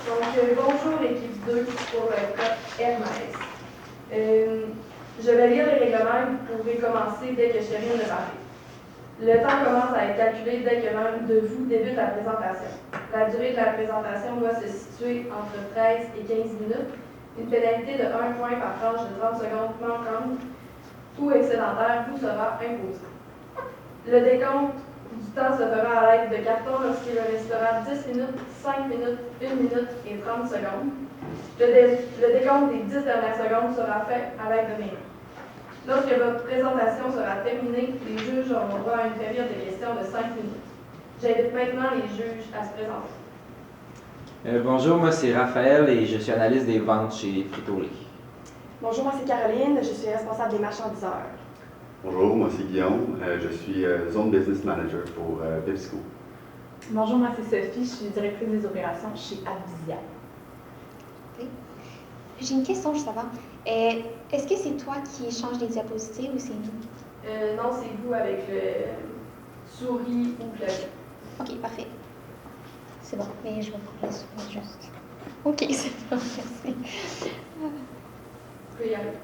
Bonjour l'équipe 2 pour le code Hermès. Je vais lire les règlements et vous pouvez commencer dès que je termine de parler. Le temps commence à être calculé dès que l'un de vous débute la présentation. La durée de la présentation doit se situer entre 13 et 15 minutes. Une pénalité de 1 point par tranche de 30 secondes manquante ou excédentaire vous sera imposée. Le décompte du temps se fera à l'aide de cartons lorsqu'il restera 10 minutes, 5 minutes, 1 minute et 30 secondes. Le décompte des 10 dernières secondes sera fait à l'aide de mes mains. Lorsque votre présentation sera terminée, les juges auront droit à une période de questions de 5 minutes. J'invite maintenant les juges à se présenter. Bonjour, moi c'est Raphaël et je suis analyste des ventes chez Frito-Lay. Bonjour, moi c'est Caroline, je suis responsable des marchandiseurs. Bonjour, moi c'est Guillaume, je suis Zone Business Manager pour PepsiCo. Bonjour, moi c'est Sophie, je suis directrice des opérations chez Avisia. Oui. J'ai une question juste avant. Est-ce que c'est toi qui change les diapositives ou c'est nous? Non, c'est vous avec le souris ou clavier. Ok, parfait. C'est bon, mais je vais prendre la souris juste. Ok, c'est bon, merci.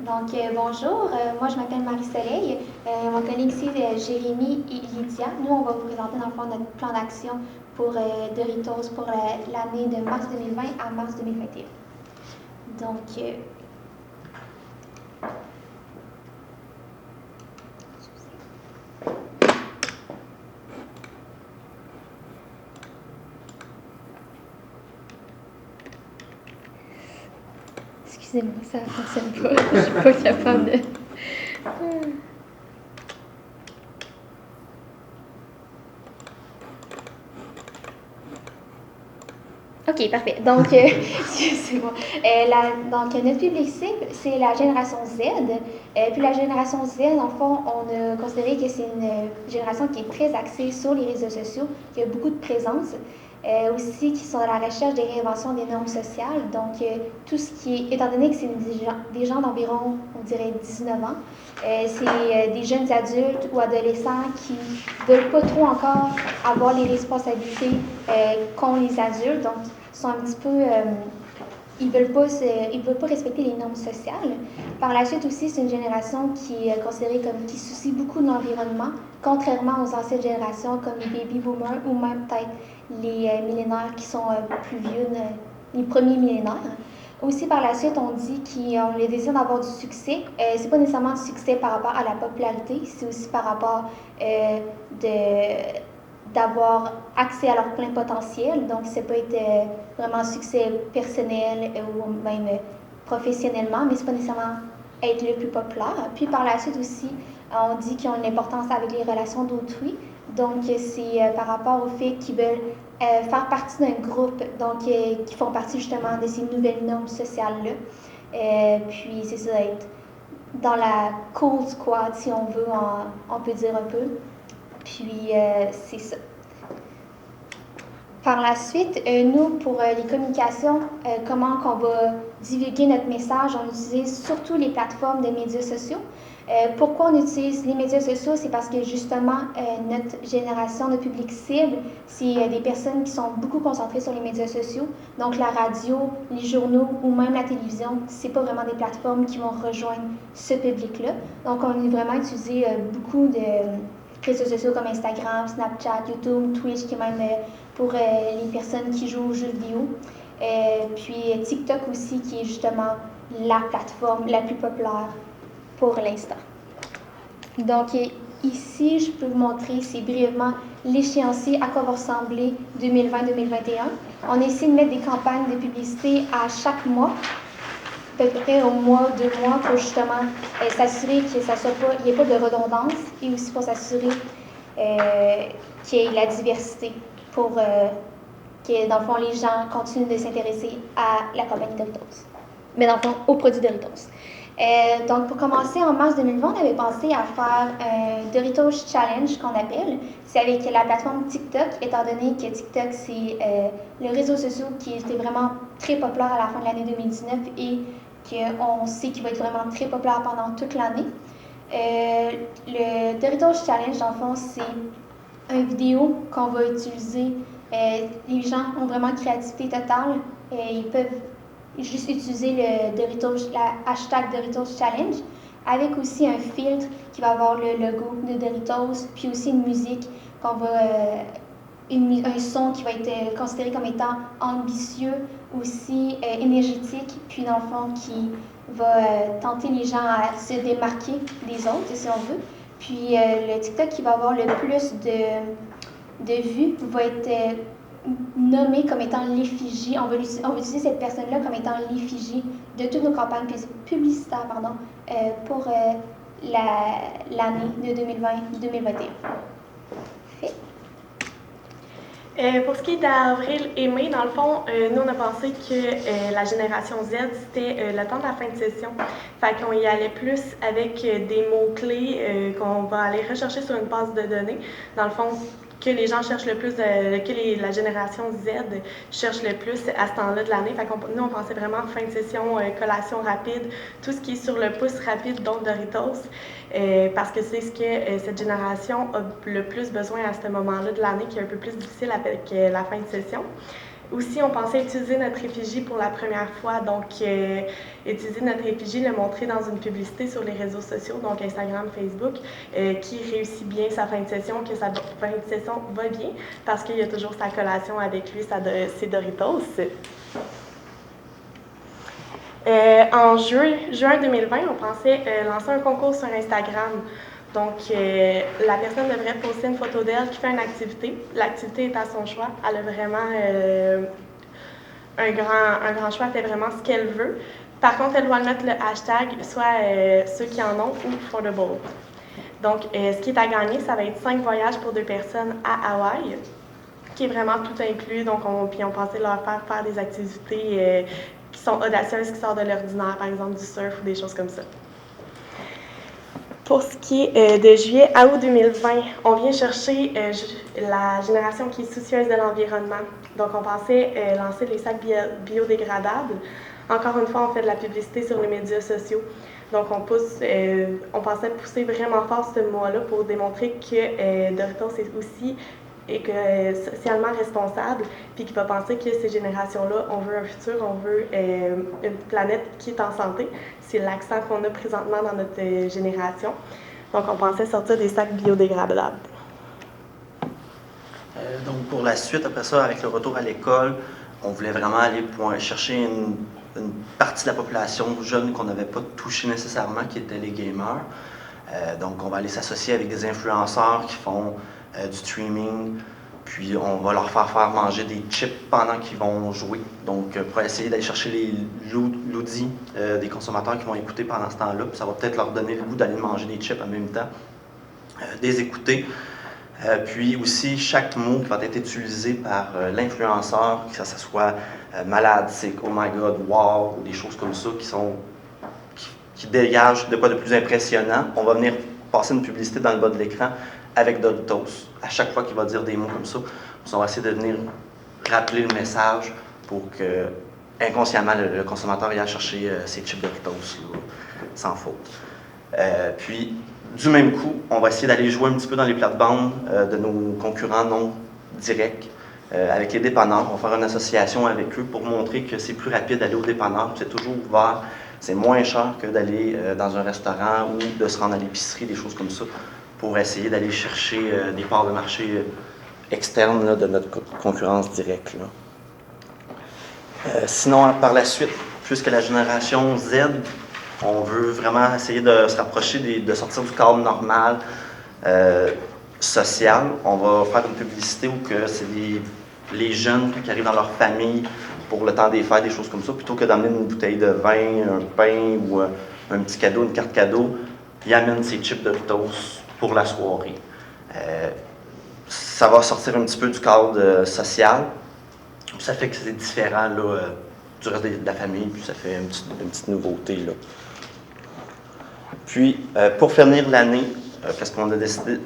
Donc, bonjour, moi je m'appelle Marie-Soleil. Mon collègue ici, Jérémy et Lydia. Nous, on va vous présenter dans le fond notre plan d'action pour Doritos pour l'année de mars 2020 à mars 2021. Donc, excusez-moi, ça ne fonctionne pas. Je ne suis pas capable de... OK, parfait. Donc, c'est bon. Donc, notre public cible, c'est la génération Z. Puis la génération Z, en fond, on a considéré que c'est une génération qui est très axée sur les réseaux sociaux, qui a beaucoup de présence. Aussi qui sont à la recherche des réinventions des normes sociales. Donc, tout ce qui est, étant donné que c'est des gens d'environ, on dirait, 19 ans, c'est des jeunes adultes ou adolescents qui ne veulent pas trop encore avoir les responsabilités qu'ont les adultes. Donc, sont un petit peu... ils veulent pas respecter les normes sociales. Par la suite aussi, c'est une génération qui est considérée comme qui soucie beaucoup de l'environnement, contrairement aux anciennes générations comme les baby boomers ou même peut-être les millénaires qui sont plus vieux, les premiers millénaires. Aussi, par la suite, on dit qu'ils ont le désir d'avoir du succès. C'est pas nécessairement du succès par rapport à la popularité, c'est aussi par rapport d'avoir accès à leur plein potentiel. Donc, ça peut être vraiment un succès personnel ou même professionnellement, mais c'est pas nécessairement être le plus populaire. Puis, par la suite aussi, on dit qu'ils ont une importance avec les relations d'autrui. Donc, c'est par rapport au fait qu'ils veulent faire partie d'un groupe, donc qui font partie justement de ces nouvelles normes sociales-là. Puis, c'est ça, être dans la cool squad, si on veut, on peut dire un peu. Puis, c'est ça. Par la suite, nous, pour les communications, comment qu'on va divulguer notre message, on utilise surtout les plateformes de médias sociaux. Pourquoi on utilise les médias sociaux? C'est parce que justement, notre génération de public cible, c'est des personnes qui sont beaucoup concentrées sur les médias sociaux. Donc, la radio, les journaux ou même la télévision, c'est pas vraiment des plateformes qui vont rejoindre ce public-là. Donc, on a vraiment utilisé beaucoup de réseaux sociaux comme Instagram, Snapchat, YouTube, Twitch, qui est même pour les personnes qui jouent aux jeux vidéo. Puis TikTok aussi, qui est justement la plateforme la plus populaire pour l'instant. Donc ici, je peux vous montrer, c'est brièvement l'échéancier à quoi va ressembler 2020-2021. On a essayé de mettre des campagnes de publicité à chaque mois, à peu près au mois, 2 mois, pour justement s'assurer qu'il n'y ait pas de redondance et aussi pour s'assurer qu'il y ait la diversité pour que, dans le fond, les gens continuent de s'intéresser à la compagnie Doritos. Mais dans le fond, aux produits Doritos. Donc, pour commencer, en mars 2020, on avait pensé à faire un Doritos Challenge, qu'on appelle. C'est avec la plateforme TikTok, étant donné que TikTok, c'est le réseau social qui était vraiment très populaire à la fin de l'année 2019 et qu'on sait qu'il va être vraiment très populaire pendant toute l'année. Le Doritos Challenge, dans le fond, c'est une vidéo qu'on va utiliser Les gens ont vraiment une créativité totale. Ils peuvent juste utiliser le Doritos, la hashtag Doritos Challenge, avec aussi un filtre qui va avoir le logo de Doritos, puis aussi une musique qu'on va, un son qui va être considéré comme étant ambitieux, aussi énergétique, puis dans le fond qui va tenter les gens à se démarquer des autres, si on veut. Puis le TikTok qui va avoir le plus de vues va être nommé comme étant l'effigie. On va utiliser cette personne-là comme étant l'effigie de toutes nos campagnes publicitaires pour l'année de 2020-2021. Pour ce qui est d'avril et mai, dans le fond, nous, on a pensé que la génération Z, c'était le temps de la fin de session. Fait qu'on y allait plus avec des mots-clés qu'on va aller rechercher sur une base de données. Dans le fond, que les gens cherchent le plus, la génération Z cherche le plus à ce temps-là de l'année. Fait qu'on, nous, on pensait vraiment fin de session, collation rapide, tout ce qui est sur le pouce rapide, donc Doritos, parce que c'est ce que cette génération a le plus besoin à ce moment-là de l'année, qui est un peu plus difficile avec la fin de session. Aussi, on pensait utiliser notre effigie pour la première fois, donc utiliser notre effigie, le montrer dans une publicité sur les réseaux sociaux, donc Instagram, Facebook, qui réussit bien sa fin de session, que sa fin de session va bien, parce qu'il y a toujours sa collation avec lui, ses Doritos. En juin 2020, on pensait lancer un concours sur Instagram. Donc, la personne devrait poster une photo d'elle qui fait une activité. L'activité est à son choix. Elle a vraiment un grand choix, elle fait vraiment ce qu'elle veut. Par contre, elle doit mettre le hashtag, soit ceux qui en ont ou affordable. Donc, ce qui est à gagner, ça va être 5 voyages pour 2 personnes à Hawaï, qui est vraiment tout inclus. Donc, on pensait leur faire des activités qui sont audacieuses, qui sortent de l'ordinaire, par exemple du surf ou des choses comme ça. Pour ce qui est de juillet à août 2020, on vient chercher la génération qui est soucieuse de l'environnement. Donc, on pensait lancer les sacs biodégradables. Encore une fois, on fait de la publicité sur les médias sociaux. Donc, on pensait pousser vraiment fort ce mot-là pour démontrer que Doritos est aussi socialement responsable, puis qui va penser que ces générations-là, on veut un futur, on veut une planète qui est en santé. C'est l'accent qu'on a présentement dans notre génération. Donc, on pensait sortir des sacs biodégradables. Donc, pour la suite, après ça, avec le retour à l'école, on voulait vraiment aller chercher une partie de la population jeune qu'on n'avait pas touchée nécessairement, qui étaient les gamers. Donc, on va aller s'associer avec des influenceurs qui font du streaming, puis on va leur faire manger des chips pendant qu'ils vont jouer. Donc, pour essayer d'aller chercher l'oudi des consommateurs qui vont écouter pendant ce temps-là, puis ça va peut-être leur donner le goût d'aller manger des chips en même temps, des écouter. Puis aussi, chaque mot qui va être utilisé par l'influenceur, que ça soit malade, sick, oh my god, wow, ou des choses comme ça qui dégagent de quoi de plus impressionnant, on va venir passer une publicité dans le bas de l'écran avec Doritos. À chaque fois qu'il va dire des mots comme ça, on va essayer de venir rappeler le message pour que inconsciemment le consommateur aille chercher ses chips Doritos là, sans faute. Puis, du même coup, on va essayer d'aller jouer un petit peu dans les plates-bandes de nos concurrents non directs avec les dépanneurs. On va faire une association avec eux pour montrer que c'est plus rapide d'aller au dépanneur, c'est toujours ouvert, c'est moins cher que d'aller dans un restaurant ou de se rendre à l'épicerie, des choses comme ça, pour essayer d'aller chercher des parts de marché externes là, de notre concurrence directe. Sinon, par la suite, puisque la génération Z, on veut vraiment essayer de se rapprocher, de sortir du cadre normal, social. On va faire une publicité où que c'est les jeunes qui arrivent dans leur famille pour le temps des fêtes, des choses comme ça, plutôt que d'amener une bouteille de vin, un pain ou un petit cadeau, une carte cadeau, ils amènent ces chips Doritos pour la soirée. Ça va sortir un petit peu du cadre social. Ça fait que c'est différent là, du reste de la famille, puis ça fait une petite nouveauté. Là. Puis, pour finir l'année, parce qu'on a décidé de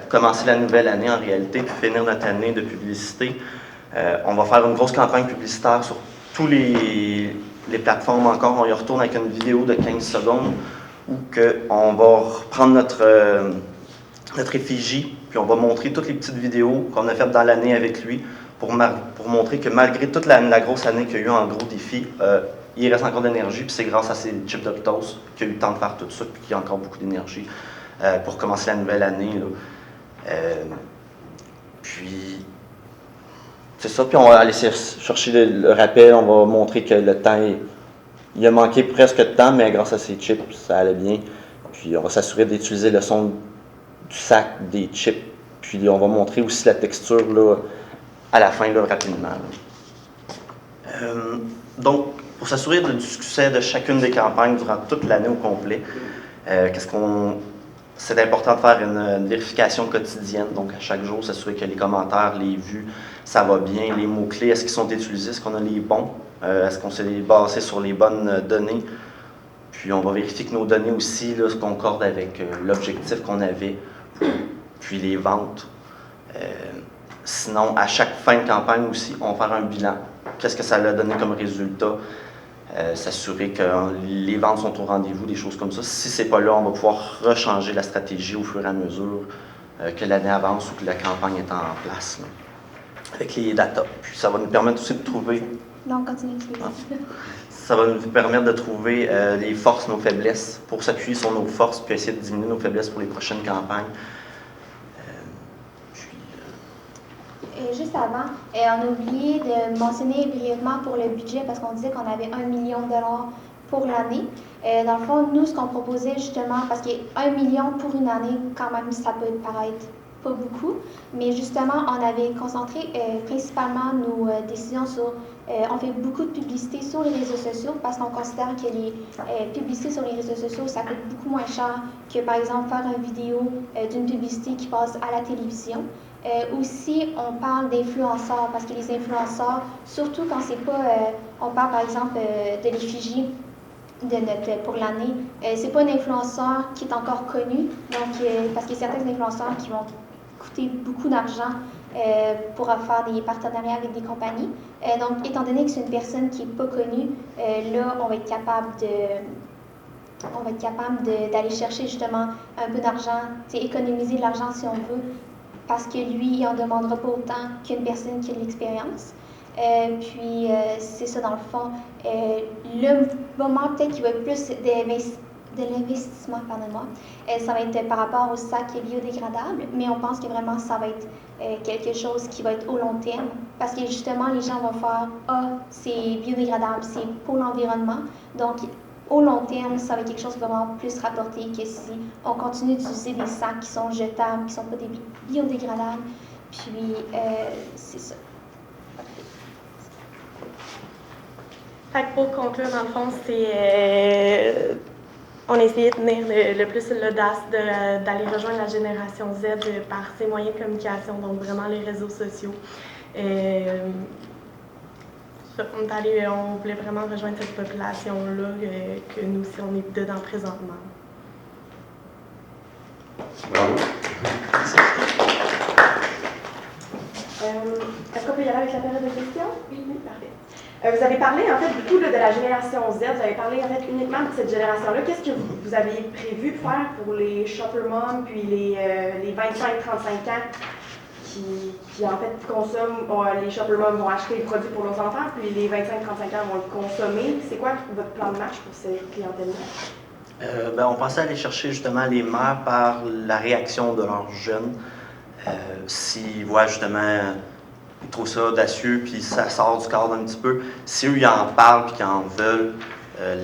commencer la nouvelle année en réalité, puis finir notre année de publicité, on va faire une grosse campagne publicitaire sur tous les plateformes encore. On y retourne avec une vidéo de 15 secondes où on va reprendre notre effigie, puis on va montrer toutes les petites vidéos qu'on a faites dans l'année avec lui. pour montrer que malgré toute la grosse année qu'il y a eu en gros défi, il reste encore d'énergie, puis c'est grâce à ces chips Doritos qu'il a eu le temps de faire tout ça, puis qu'il y a encore beaucoup d'énergie pour commencer la nouvelle année. Là. Puis, c'est ça, puis on va aller chercher le rappel, on va montrer que le temps, il a manqué presque de temps, mais grâce à ces chips, ça allait bien. Puis on va s'assurer d'utiliser le son du sac des chips, puis on va montrer aussi la texture là, à la fin, là, rapidement. Là. Donc, pour s'assurer du succès de chacune des campagnes durant toute l'année au complet, c'est important de faire une vérification quotidienne, donc à chaque jour, s'assurer que les commentaires, les vues, ça va bien, les mots-clés, est-ce qu'ils sont utilisés, est-ce qu'on a les bons, est-ce qu'on s'est basé sur les bonnes données, puis on va vérifier que nos données aussi là, se concordent avec l'objectif qu'on avait, puis les ventes. Sinon, à chaque fin de campagne aussi, on va faire un bilan. Qu'est-ce que ça a donné comme résultat? S'assurer que les ventes sont au rendez-vous, des choses comme ça. Si ce n'est pas là, on va pouvoir rechanger la stratégie au fur et à mesure que l'année avance ou que la campagne est en place, là, avec les datas. Puis ça va nous permettre aussi de trouver... Non, continue. Ça va nous permettre de trouver les forces, nos faiblesses, pour s'appuyer sur nos forces, puis essayer de diminuer nos faiblesses pour les prochaines campagnes. Juste avant, on a oublié de mentionner brièvement pour le budget parce qu'on disait qu'on avait 1 million de dollars pour l'année. Dans le fond, nous, ce qu'on proposait justement, parce que 1 million pour une année, quand même, ça peut paraître pas beaucoup, mais justement, on avait concentré principalement nos décisions sur... on fait beaucoup de publicité sur les réseaux sociaux parce qu'on considère que les publicités sur les réseaux sociaux, ça coûte beaucoup moins cher que, par exemple, faire une vidéo d'une publicité qui passe à la télévision. Aussi, on parle d'influenceurs parce que les influenceurs, surtout quand c'est pas, on parle par exemple de l'effigie pour l'année, c'est pas un influenceur qui est encore connu, donc parce qu'il y a certains influenceurs qui vont coûter beaucoup d'argent pour faire des partenariats avec des compagnies. Donc, étant donné que c'est une personne qui n'est pas connue, là, on va être capable d'aller chercher justement un peu d'argent, économiser de l'argent si on veut, parce que lui, il n'en demandera pas autant qu'une personne qui a de l'expérience. Puis, c'est ça dans le fond. Le moment peut-être qu'il va être plus de l'investissement, pardonnez-moi, ça va être par rapport au sac biodégradable, mais on pense que vraiment ça va être quelque chose qui va être au long terme, parce que justement, les gens vont faire « Ah, c'est biodégradable, c'est pour l'environnement », donc au long terme, ça va être quelque chose qui va vraiment plus rapporter que si on continue d'utiliser des sacs qui sont jetables, qui ne sont pas biodégradables. Puis, c'est ça. Fait que pour conclure, dans le fond, c'est... on a essayé de tenir le plus l'audace d'aller rejoindre la génération Z par ses moyens de communication, donc vraiment les réseaux sociaux. On voulait vraiment rejoindre cette population-là que nous aussi, on est dedans présentement. Bravo. Est-ce qu'on peut y aller avec la période de questions? Oui, parfait. Vous avez parlé en fait beaucoup là, de la génération Z, vous avez parlé en fait uniquement de cette génération-là. Qu'est-ce que vous avez prévu de faire pour les shopper moms puis les 25-35 ans qui en fait consomment, les shopper moms vont acheter les produits pour leurs enfants, puis les 25-35 ans vont le consommer. C'est quoi votre plan de match pour cette clientèle-là? On pensait aller chercher justement les mères par la réaction de leurs jeunes. S'ils voient justement, ils trouvent ça audacieux, puis ça sort du cadre un petit peu. Si eux, ils en parlent puis qu'ils en veulent,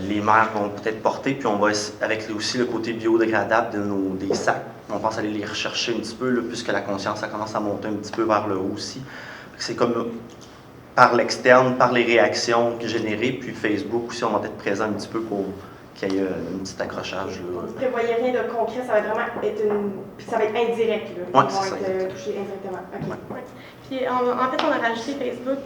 les mères vont peut-être porter, puis on va, avec aussi le côté biodégradable des sacs, on pense aller les rechercher un petit peu, là, puisque la conscience, ça commence à monter un petit peu vers le haut aussi. C'est comme par l'externe, par les réactions générées, puis Facebook aussi, on va être présent un petit peu pour qu'il y ait un petit accrochage. Là. Vous ne prévoyez rien de concret, ça va vraiment être ça va être indirect. Là. Oui, ils vont être touchés indirectement. Okay. Ouais. Puis en fait, on a rajouté Facebook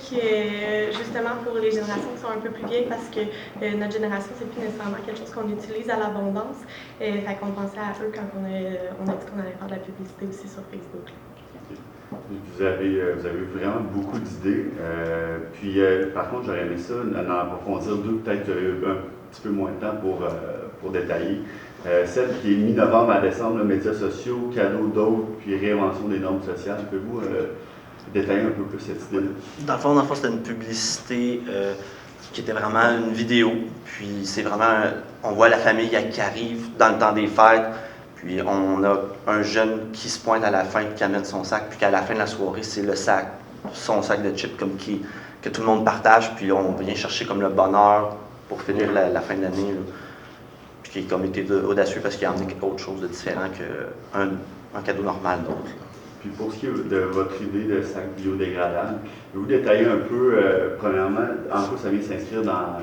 justement pour les générations qui sont un peu plus vieilles parce que notre génération, c'est plus nécessairement quelque chose qu'on utilise à l'abondance. Fait qu'on pensait à eux quand on a dit qu'on allait faire de la publicité aussi sur Facebook. Vous avez vraiment beaucoup d'idées. Par contre, j'aurais aimé ça, en approfondir deux, peut-être que j'aurais eu un petit peu moins de temps pour détailler. Celle qui est mi-novembre à décembre, médias sociaux, cadeaux d'autres, puis réinvention des normes sociales. Pouvez-vous détailler un peu plus cette idée-là. Dans le fond, c'était une publicité qui était vraiment une vidéo. Puis c'est vraiment, on voit la famille qui arrive dans le temps des fêtes. Puis on a un jeune qui se pointe à la fin, qui amène son sac. Puis qu'à la fin de la soirée, c'est le sac, son sac de chips que tout le monde partage. Puis on vient chercher comme le bonheur pour finir la fin de l'année. Puis qui a comme été audacieux parce qu'il a amené autre chose de différent qu'un cadeau normal d'autre. Puis pour ce qui est de votre idée de sac biodégradable, vous détaillez un peu, premièrement, en quoi ça vient s'inscrire dans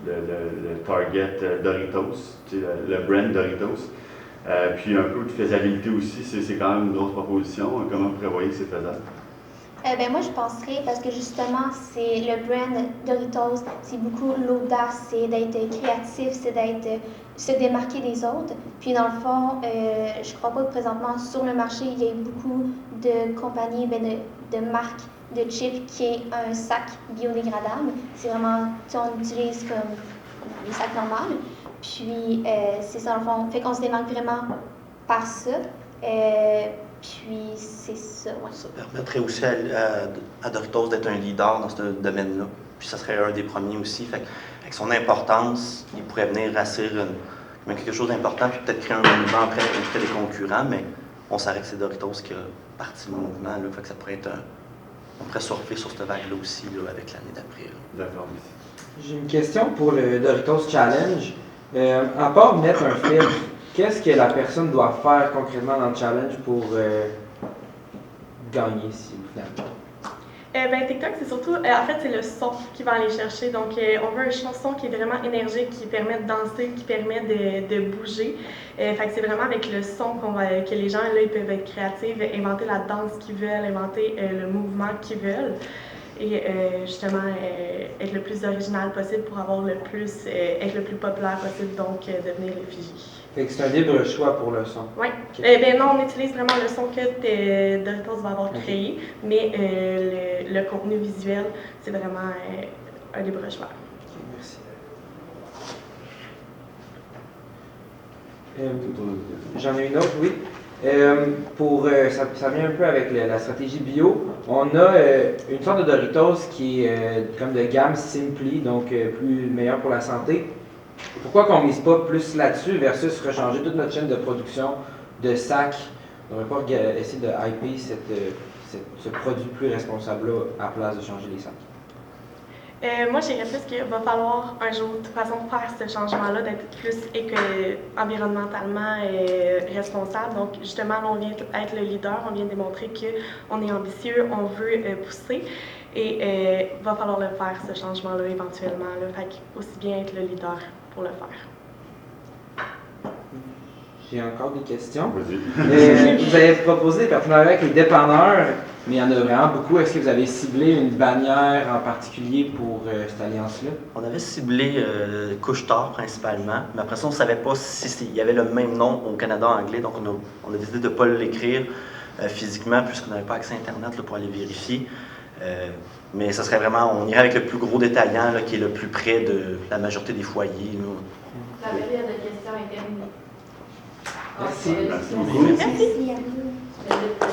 le target Doritos, le brand Doritos. Puis un peu de faisabilité aussi, c'est quand même une grosse proposition. Comment vous prévoyez que c'est faisable? Ben moi, je penserais, parce que justement, c'est le brand Doritos, c'est beaucoup l'audace, c'est d'être créatif, c'est d'être se démarquer des autres. Puis dans le fond, je crois pas que présentement, sur le marché, il y ait beaucoup de compagnies, de marques de chips qui aient un sac biodégradable. C'est vraiment, on utilise comme les sacs normaux. Puis c'est ça, dans le fond. Fait qu'on se démarque vraiment par ça. Puis c'est ça, ouais. Ça permettrait aussi à Doritos d'être un leader dans ce domaine-là. Puis ça serait un des premiers aussi. Fait avec son importance, il pourrait venir assurer quelque chose d'important, puis peut-être créer un mouvement après éviter les concurrents, mais on savait que c'est Doritos qui a parti le mouvement. Là, fait que ça pourrait être on pourrait surfer sur cette vague-là aussi là, avec l'année d'après. D'accord, merci. J'ai une question pour le Doritos Challenge. À part mettre un film, qu'est-ce que la personne doit faire concrètement dans le challenge pour gagner, si vous voulez? TikTok, c'est surtout, en fait, c'est le son qui va aller chercher. Donc, on veut un son qui est vraiment énergique, qui permet de danser, qui permet de bouger. Fait que c'est vraiment avec le son que les gens, là, ils peuvent être créatifs, inventer la danse qu'ils veulent, inventer le mouvement qu'ils veulent. Et justement, être le plus original possible pour avoir être le plus populaire possible, donc devenir l'effigie. Fait que c'est un libre choix pour le son. Oui. Okay. Non, on utilise vraiment le son que Doritos va avoir créé, mais le contenu visuel, c'est vraiment un libre choix. Okay, merci. J'en ai une autre, oui. Ça vient un peu avec la stratégie bio. On a une sorte de Doritos qui est comme de gamme Simply, donc plus meilleur pour la santé. Pourquoi qu'on ne mise pas plus là-dessus versus rechanger toute notre chaîne de production de sacs? On ne devrait pas essayer de hyper ce produit plus responsable-là à la place de changer les sacs. Moi, je dirais plus qu'il va falloir un jour, de toute façon, faire ce changement-là, d'être plus environnementalement responsable. Donc, justement, là, on vient être le leader, on vient démontrer qu'on est ambitieux, on veut pousser. Et va falloir le faire, ce changement-là, éventuellement. Là. Fait aussi bien être le leader pour le faire. J'ai encore des questions. Vas-y. Vous avez proposé des partenariats avec les dépanneurs, mais il y en a vraiment beaucoup. Est-ce que vous avez ciblé une bannière en particulier pour cette alliance-là? On avait ciblé Couche-Tard principalement, mais après ça, on ne savait pas s'il y avait le même nom au Canada anglais, donc on a décidé de ne pas l'écrire physiquement puisqu'on n'avait pas accès à Internet là, pour aller vérifier. Mais ça serait vraiment, on irait avec le plus gros détaillant là, qui est le plus près de la majorité des foyers. La période de questions est terminée. Merci. Merci beaucoup. Merci à vous.